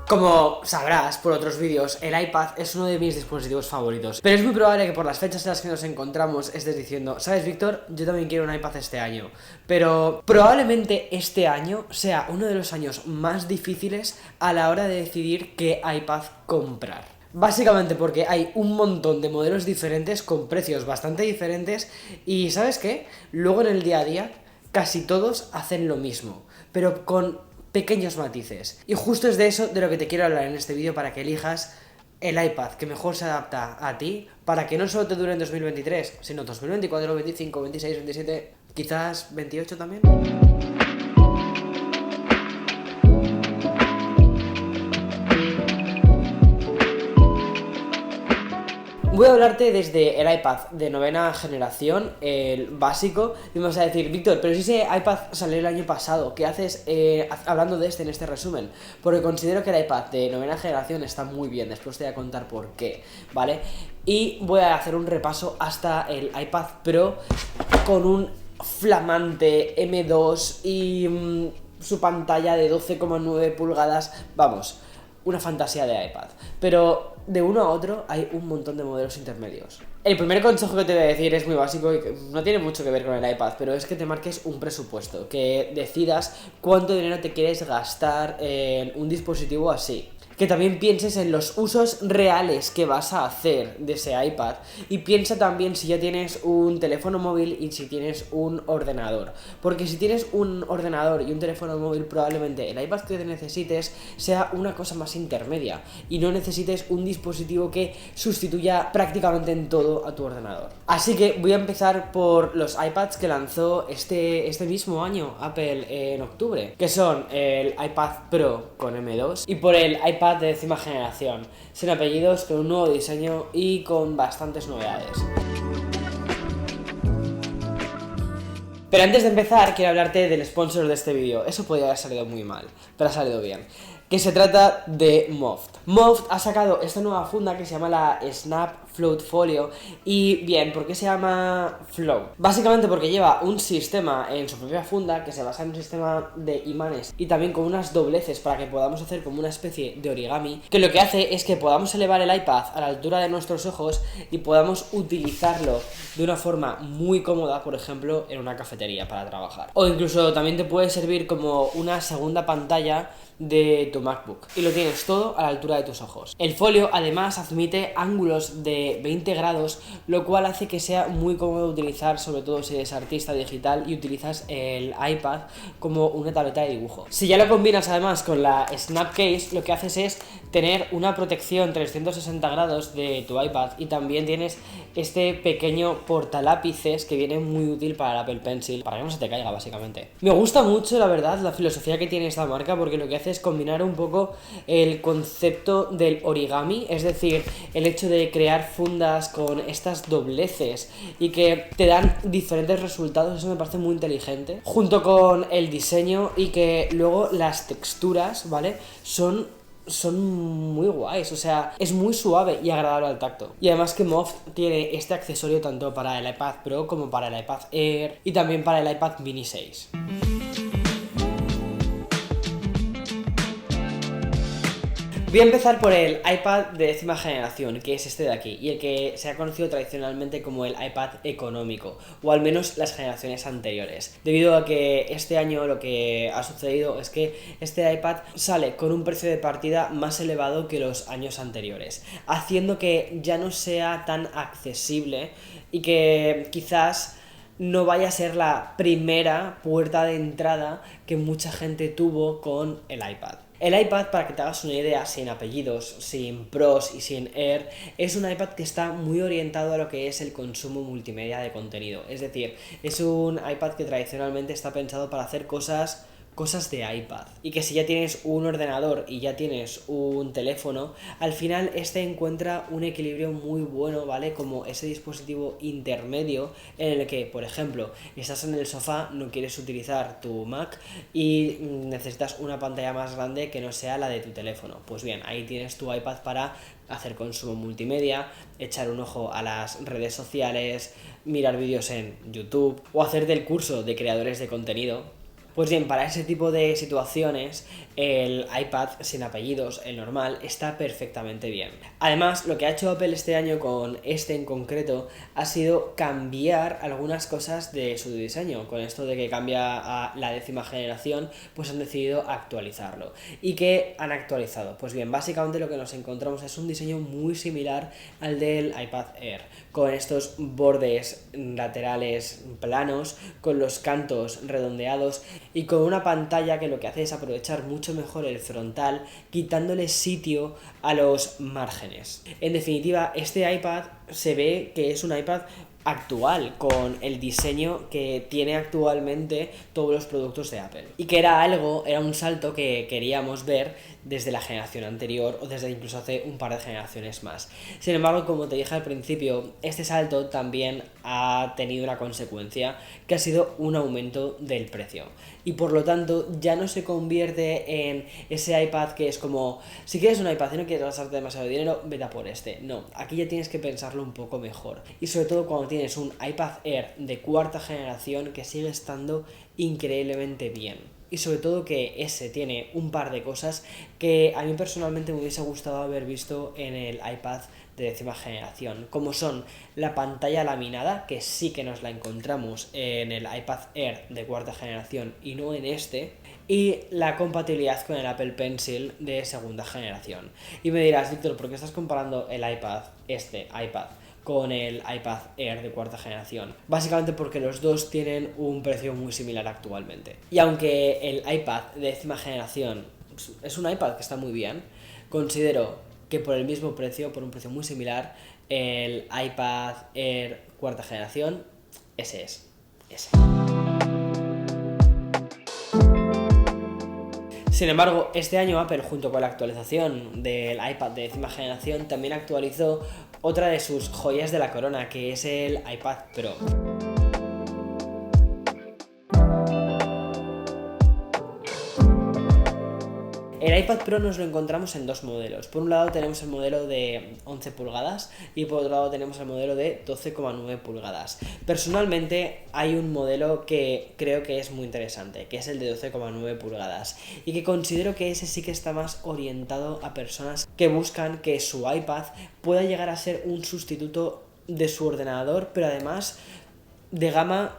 Como sabrás por otros vídeos, el iPad es uno de mis dispositivos favoritos. Pero es muy probable que por las fechas en las que nos encontramos estés diciendo, ¿sabes, Víctor? Yo también quiero un iPad este año. Pero probablemente este año sea uno de los años más difíciles a la hora de decidir qué iPad comprar. Básicamente porque hay un montón de modelos diferentes con precios bastante diferentes y ¿sabes qué? Luego en el día a día casi todos hacen lo mismo, pero con pequeños matices. Y justo es de eso de lo que te quiero hablar en este vídeo para que elijas el iPad que mejor se adapta a ti, para que no solo te dure en 2023, sino 2024, 25, 26, 27, quizás 28 también. Voy a hablarte desde el iPad de novena generación, el básico, y me vas a decir, Víctor, pero si ese iPad salió el año pasado, ¿qué haces hablando de en este resumen? Porque considero que el iPad de novena generación está muy bien, después te voy a contar por qué, ¿vale? Y voy a hacer un repaso hasta el iPad Pro con un flamante M2 y su pantalla de 12,9 pulgadas, vamos, una fantasía de iPad. Pero de uno a otro hay un montón de modelos intermedios. El primer consejo que te voy a decir es muy básico y que no tiene mucho que ver con el iPad, pero es que te marques un presupuesto, que decidas cuánto dinero te quieres gastar en un dispositivo así. Que también pienses en los usos reales que vas a hacer de ese iPad y piensa también si ya tienes un teléfono móvil y si tienes un ordenador, porque si tienes un ordenador y un teléfono móvil probablemente el iPad que te necesites sea una cosa más intermedia y no necesites un dispositivo que sustituya prácticamente en todo a tu ordenador. Así que voy a empezar por los iPads que lanzó este mismo año Apple en octubre, que son el iPad Pro con M2 y por el iPad de décima generación, sin apellidos, con un nuevo diseño y con bastantes novedades. Pero antes de empezar, quiero hablarte del sponsor de este vídeo. Eso podría haber salido muy mal, pero ha salido bien. Que se trata de Moft. Moft ha sacado esta nueva funda que se llama la Snap Float Folio. Y bien, ¿por qué se llama Float? Básicamente porque lleva un sistema en su propia funda que se basa en un sistema de imanes y también con unas dobleces para que podamos hacer como una especie de origami, que lo que hace es que podamos elevar el iPad a la altura de nuestros ojos y podamos utilizarlo de una forma muy cómoda, por ejemplo, en una cafetería para trabajar. O incluso también te puede servir como una segunda pantalla de tu MacBook y lo tienes todo a la altura de tus ojos. El folio además admite ángulos de 20 grados, lo cual hace que sea muy cómodo utilizar, sobre todo si eres artista digital y utilizas el iPad como una tableta de dibujo. Si ya lo combinas además con la Snap Case, lo que haces es tener una protección 360 grados de tu iPad y también tienes este pequeño portalápices que viene muy útil para el Apple Pencil, para que no se te caiga básicamente. Me gusta mucho, la verdad, la filosofía que tiene esta marca, porque lo que hace es combinar un poco el concepto del origami, es decir, el hecho de crear fundas con estas dobleces y que te dan diferentes resultados. Eso me parece muy inteligente, junto con el diseño y que luego las texturas, ¿vale? Son muy guays, o sea, es muy suave y agradable al tacto. Y además que Moft tiene este accesorio tanto para el iPad Pro como para el iPad Air y también para el iPad Mini 6. Voy a empezar por el iPad de décima generación, que es este de aquí, y el que se ha conocido tradicionalmente como el iPad económico, o al menos las generaciones anteriores. Debido a que este año lo que ha sucedido es que este iPad sale con un precio de partida más elevado que los años anteriores, haciendo que ya no sea tan accesible y que quizás no vaya a ser la primera puerta de entrada que mucha gente tuvo con el iPad. El iPad, para que te hagas una idea, sin apellidos, sin pros y sin Air, es un iPad que está muy orientado a lo que es el consumo multimedia de contenido. Es decir, es un iPad que tradicionalmente está pensado para hacer cosas de iPad, y que si ya tienes un ordenador y ya tienes un teléfono, al final este encuentra un equilibrio muy bueno, ¿vale? Como ese dispositivo intermedio en el que, por ejemplo, estás en el sofá, no quieres utilizar tu Mac y necesitas una pantalla más grande que no sea la de tu teléfono. Pues bien, ahí tienes tu iPad para hacer consumo multimedia, echar un ojo a las redes sociales, mirar vídeos en YouTube o hacerte el curso de creadores de contenido. Pues bien, para ese tipo de situaciones, el iPad sin apellidos, el normal, está perfectamente bien. Además, lo que ha hecho Apple este año con este en concreto ha sido cambiar algunas cosas de su diseño. Con esto de que cambia a la 10ª generación, pues han decidido actualizarlo. ¿Y qué han actualizado? Pues bien, básicamente lo que nos encontramos es un diseño muy similar al del iPad Air, con estos bordes laterales planos, con los cantos redondeados y con una pantalla que lo que hace es aprovechar mucho mejor el frontal, quitándole sitio a los márgenes. En definitiva, este iPad se ve que es un iPad actual, con el diseño que tiene actualmente todos los productos de Apple. Y que era un salto que queríamos ver desde la generación anterior o desde incluso hace un par de generaciones más. Sin embargo, como te dije al principio, este salto también ha tenido una consecuencia, que ha sido un aumento del precio. Y por lo tanto ya no se convierte en ese iPad que es como, si quieres un iPad y no quieres gastarte demasiado dinero, vete a por este. No, aquí ya tienes que pensarlo un poco mejor. Y sobre todo cuando tienes un iPad Air de 4ª generación que sigue estando increíblemente bien. Y sobre todo que ese tiene un par de cosas que a mí personalmente me hubiese gustado haber visto en el iPad de 10ª generación, como son la pantalla laminada, que sí que nos la encontramos en el iPad Air de 4ª generación y no en este, y la compatibilidad con el Apple Pencil de 2ª generación. Y me dirás, Víctor, ¿por qué estás comparando el iPad, este iPad, con el iPad Air de 4ª generación? Básicamente porque los dos tienen un precio muy similar actualmente. Y aunque el iPad de 10ª generación es un iPad que está muy bien, considero que por el mismo precio, por un precio muy similar, el iPad Air 4ª generación, ese es. Ese. Sin embargo, este año Apple, junto con la actualización del iPad de 10ª generación, también actualizó otra de sus joyas de la corona, que es el iPad Pro. El iPad Pro nos lo encontramos en dos modelos. Por un lado tenemos el modelo de 11 pulgadas y por otro lado tenemos el modelo de 12,9 pulgadas. Personalmente hay un modelo que creo que es muy interesante, que es el de 12,9 pulgadas y que considero que ese sí que está más orientado a personas que buscan que su iPad pueda llegar a ser un sustituto de su ordenador, pero además de gama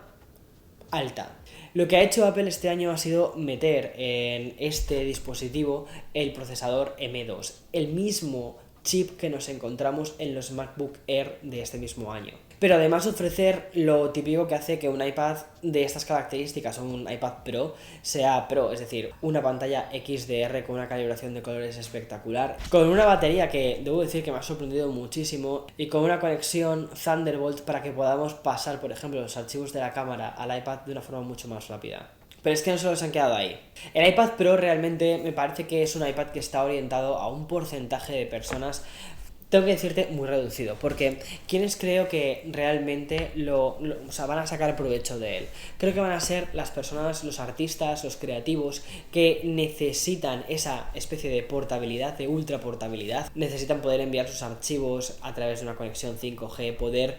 alta. Lo que ha hecho Apple este año ha sido meter en este dispositivo el procesador M2, el mismo chip que nos encontramos en los MacBook Air de este mismo año. Pero además ofrecer lo típico que hace que un iPad de estas características o un iPad Pro sea Pro, es decir, una pantalla XDR con una calibración de colores espectacular, con una batería que debo decir que me ha sorprendido muchísimo y con una conexión Thunderbolt para que podamos pasar, por ejemplo, los archivos de la cámara al iPad de una forma mucho más rápida. Pero es que no solo se han quedado ahí. El iPad Pro realmente me parece que es un iPad que está orientado a un porcentaje de personas, tengo que decirte, muy reducido, porque quienes creo que realmente van a sacar provecho de él. Creo que van a ser las personas, los artistas, los creativos, que necesitan esa especie de portabilidad, de ultra portabilidad. Necesitan poder enviar sus archivos a través de una conexión 5G, poder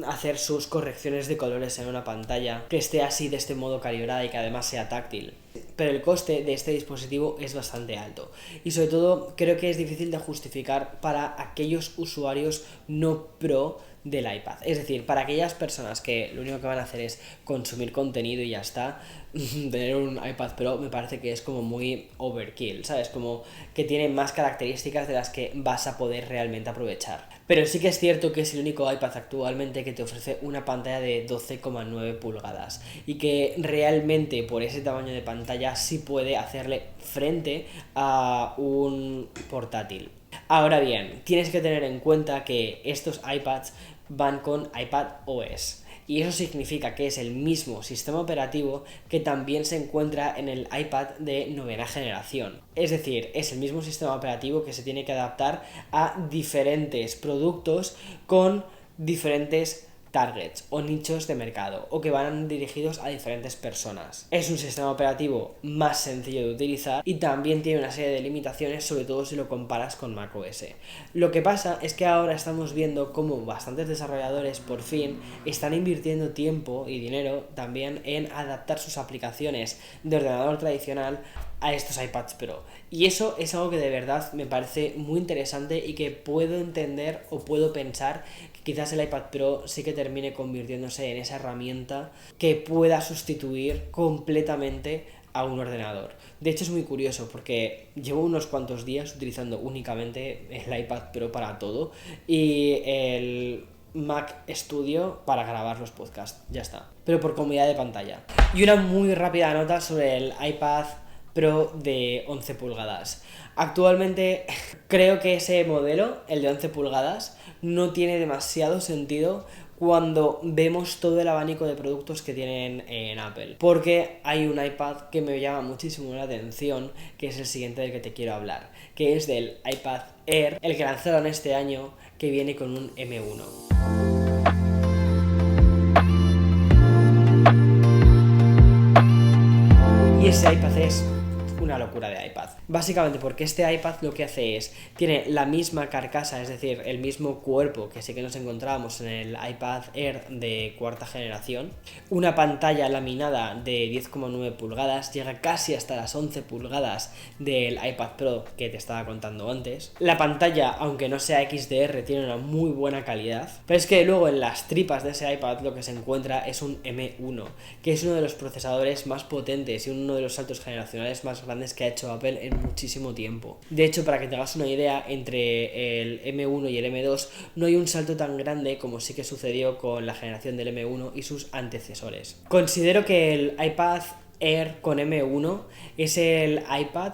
hacer sus correcciones de colores en una pantalla que esté así de este modo calibrada y que además sea táctil. Pero el coste de este dispositivo es bastante alto y sobre todo creo que es difícil de justificar para aquellos usuarios no pro del iPad, es decir, para aquellas personas que lo único que van a hacer es consumir contenido y ya está. Tener un iPad Pro me parece que es como muy overkill, ¿sabes? Como que tiene más características de las que vas a poder realmente aprovechar. Pero sí que es cierto que es el único iPad actualmente que te ofrece una pantalla de 12,9 pulgadas y que realmente por ese tamaño de pantalla sí puede hacerle frente a un portátil. Ahora bien, tienes que tener en cuenta que estos iPads van con iPad OS. Y eso significa que es el mismo sistema operativo que también se encuentra en el iPad de 9ª generación. Es decir, es el mismo sistema operativo que se tiene que adaptar a diferentes productos con diferentes targets o nichos de mercado o que van dirigidos a diferentes personas. Es un sistema operativo más sencillo de utilizar y también tiene una serie de limitaciones, sobre todo si lo comparas con macOS. Lo que pasa es que ahora estamos viendo cómo bastantes desarrolladores por fin están invirtiendo tiempo y dinero también en adaptar sus aplicaciones de ordenador tradicional a estos iPads Pro. Y eso es algo que de verdad me parece muy interesante y que puedo entender o puedo pensar que quizás el iPad Pro sí que termine convirtiéndose en esa herramienta que pueda sustituir completamente a un ordenador. De hecho es muy curioso porque llevo unos cuantos días utilizando únicamente el iPad Pro para todo y el Mac Studio para grabar los podcasts, ya está, pero por comodidad de pantalla. Y una muy rápida nota sobre el iPad Pro de 11 pulgadas. Actualmente creo que ese modelo, el de 11 pulgadas, no tiene demasiado sentido cuando vemos todo el abanico de productos que tienen en Apple, porque hay un iPad que me llama muchísimo la atención, que es el siguiente del que te quiero hablar, que es del iPad Air, el que lanzaron este año, que viene con un M1. Y ese iPad es una locura de iPad. Básicamente porque este iPad lo que hace es, tiene la misma carcasa, es decir, el mismo cuerpo que sí que nos encontrábamos en el iPad Air de cuarta generación, una pantalla laminada de 10,9 pulgadas, llega casi hasta las 11 pulgadas del iPad Pro que te estaba contando antes. La pantalla, aunque no sea XDR, tiene una muy buena calidad, pero es que luego en las tripas de ese iPad lo que se encuentra es un M1, que es uno de los procesadores más potentes y uno de los saltos generacionales más grandes que ha hecho Apple en muchísimo tiempo. De hecho, para que te hagas una idea, entre el M1 y el M2 no hay un salto tan grande como sí que sucedió con la generación del M1 y sus antecesores. Considero que el iPad Air con M1 es el iPad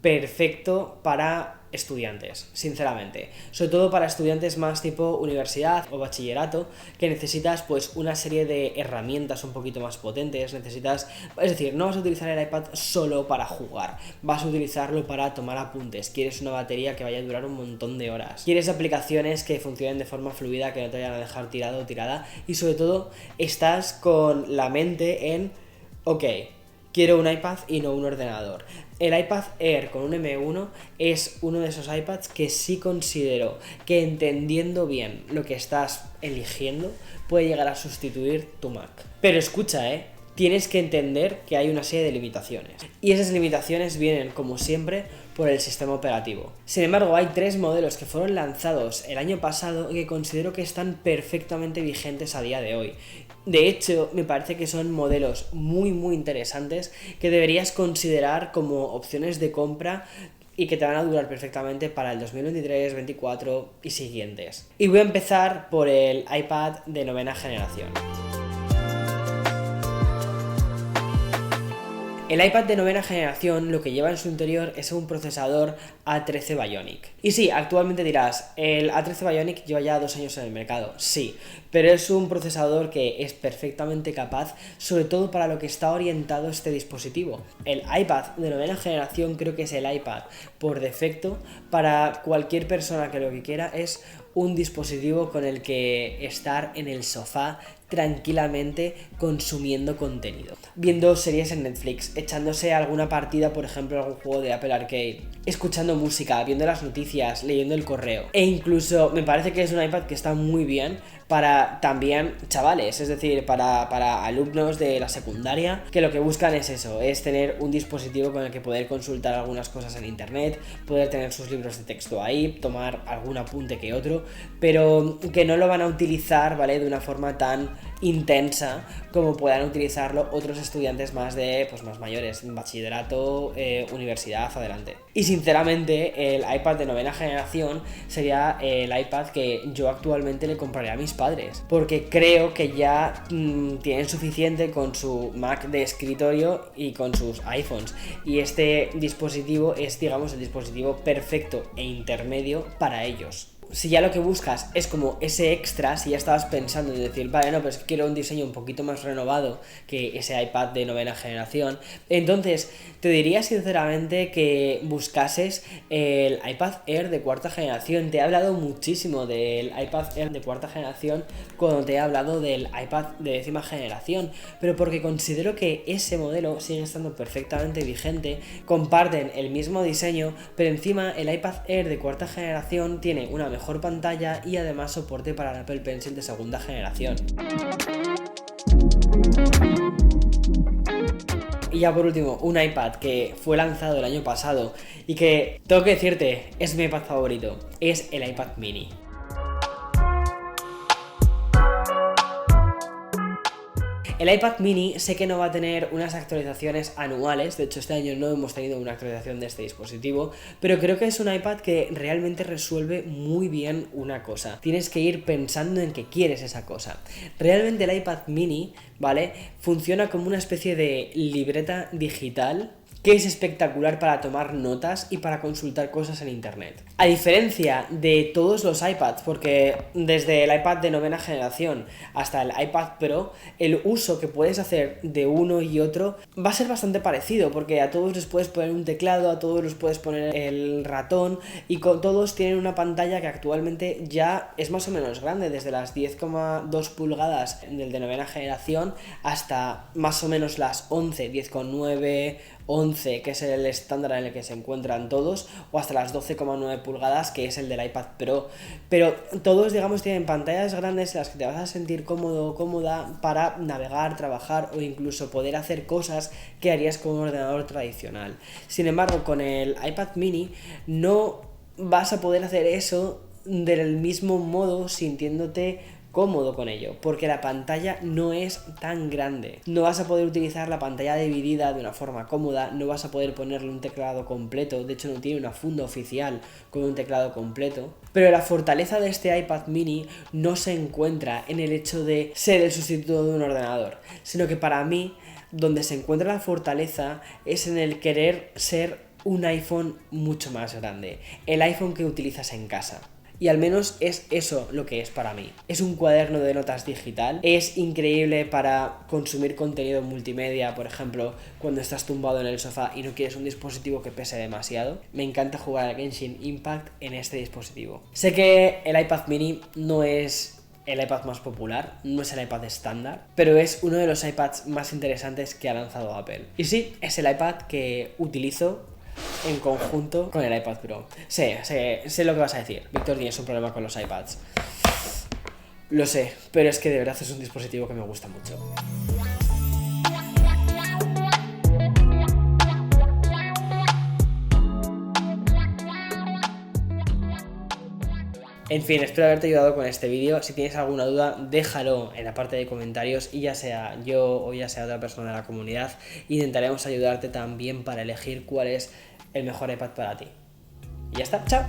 perfecto para estudiantes, sinceramente, sobre todo para estudiantes más tipo universidad o bachillerato, que necesitas pues una serie de herramientas un poquito más potentes, es decir, no vas a utilizar el iPad solo para jugar, vas a utilizarlo para tomar apuntes, quieres una batería que vaya a durar un montón de horas, quieres aplicaciones que funcionen de forma fluida, que no te vayan a dejar tirado o tirada, y sobre todo estás con la mente en, ok, quiero un iPad y no un ordenador. El iPad Air con un M1 es uno de esos iPads que sí considero que, entendiendo bien lo que estás eligiendo, puede llegar a sustituir tu Mac. Pero escucha, tienes que entender que hay una serie de limitaciones. Y esas limitaciones vienen, como siempre, por el sistema operativo. Sin embargo, hay 3 modelos que fueron lanzados el año pasado y que considero que están perfectamente vigentes a día de hoy. De hecho, me parece que son modelos muy interesantes que deberías considerar como opciones de compra y que te van a durar perfectamente para el 2023, 2024 y siguientes. Y voy a empezar por el iPad de 9ª generación. El iPad de 9ª generación lo que lleva en su interior es un procesador A13 Bionic. Y sí, actualmente dirás, el A13 Bionic lleva ya 2 años en el mercado. Sí, pero es un procesador que es perfectamente capaz, sobre todo para lo que está orientado este dispositivo. El iPad de 9ª generación creo que es el iPad por defecto para cualquier persona que lo que quiera es un dispositivo con el que estar en el sofá tranquilamente consumiendo contenido, viendo series en Netflix, echándose alguna partida, por ejemplo algún juego de Apple Arcade, escuchando música, viendo las noticias, leyendo el correo, e incluso me parece que es un iPad que está muy bien para también chavales, es decir, para alumnos de la secundaria, que lo que buscan es eso, es tener un dispositivo con el que poder consultar algunas cosas en internet, poder tener sus libros de texto ahí, tomar algún apunte que otro, pero que no lo van a utilizar, ¿vale?, de una forma tan intensa como puedan utilizarlo otros estudiantes más mayores, bachillerato, universidad, adelante. Y sinceramente el iPad de 9ª generación sería el iPad que yo actualmente le compraría a mis padres, porque creo que ya tienen suficiente con su Mac de escritorio y con sus iPhones, y este dispositivo es, digamos, el dispositivo perfecto e intermedio para ellos. si ya lo que buscas es como ese extra, si ya estabas pensando en decir, vale, no, pues quiero un diseño un poquito más renovado que ese iPad de 9ª generación, entonces te diría sinceramente que buscases el iPad Air de 4ª generación. Te he hablado muchísimo del iPad Air de 4ª generación cuando te he hablado del iPad de 10ª generación, pero porque considero que ese modelo sigue estando perfectamente vigente, comparten el mismo diseño, pero encima el iPad Air de 4ª generación tiene una mejor pantalla y además soporte para el Apple Pencil de 2ª generación. Y ya por último, un iPad que fue lanzado el año pasado y que, tengo que decirte, es mi iPad favorito, es el iPad mini. El iPad mini sé que no va a tener unas actualizaciones anuales, de hecho este año no hemos tenido una actualización de este dispositivo, pero creo que es un iPad que realmente resuelve muy bien una cosa. Tienes que ir pensando en que quieres esa cosa. Realmente el iPad mini, ¿vale? Funciona como una especie de libreta digital que es espectacular para tomar notas y para consultar cosas en internet. A diferencia de todos los iPads, porque desde el iPad de 9ª generación hasta el iPad Pro, el uso que puedes hacer de uno y otro va a ser bastante parecido, porque a todos les puedes poner un teclado, a todos les puedes poner el ratón, y con todos tienen una pantalla que actualmente ya es más o menos grande, desde las 10,2 pulgadas del de 9ª generación hasta más o menos las 11, 10,9, 11, que es el estándar en el que se encuentran todos, o hasta las 12,9 pulgadas, que es el del iPad Pro. Pero todos, digamos, tienen pantallas grandes en las que te vas a sentir cómodo o cómoda para navegar, trabajar o incluso poder hacer cosas que harías con un ordenador tradicional. Sin embargo, con el iPad mini no vas a poder hacer eso del mismo modo sintiéndote cómodo con ello, porque la pantalla no es tan grande. No vas a poder utilizar la pantalla dividida de una forma cómoda, no vas a poder ponerle un teclado completo, de hecho no tiene una funda oficial con un teclado completo. Pero la fortaleza de este iPad mini no se encuentra en el hecho de ser el sustituto de un ordenador, sino que para mí, donde se encuentra la fortaleza es en el querer ser un iPhone mucho más grande, el iPhone que utilizas en casa. Y al menos es eso lo que es para mí. Es un cuaderno de notas digital. Es increíble para consumir contenido multimedia, por ejemplo, cuando estás tumbado en el sofá y no quieres un dispositivo que pese demasiado. Me encanta jugar al Genshin Impact en este dispositivo. Sé que el iPad mini no es el iPad más popular, no es el iPad estándar, pero es uno de los iPads más interesantes que ha lanzado Apple. Y sí, es el iPad que utilizo en conjunto con el iPad Pro. Sé lo que vas a decir. Víctor, tienes un problema con los iPads. Lo sé, pero es que de verdad es un dispositivo que me gusta mucho. En fin, espero haberte ayudado con este vídeo. Si tienes alguna duda, déjalo en la parte de comentarios y ya sea yo o ya sea otra persona de la comunidad, intentaremos ayudarte también para elegir cuál es el mejor iPad para ti. Y ya está, chao.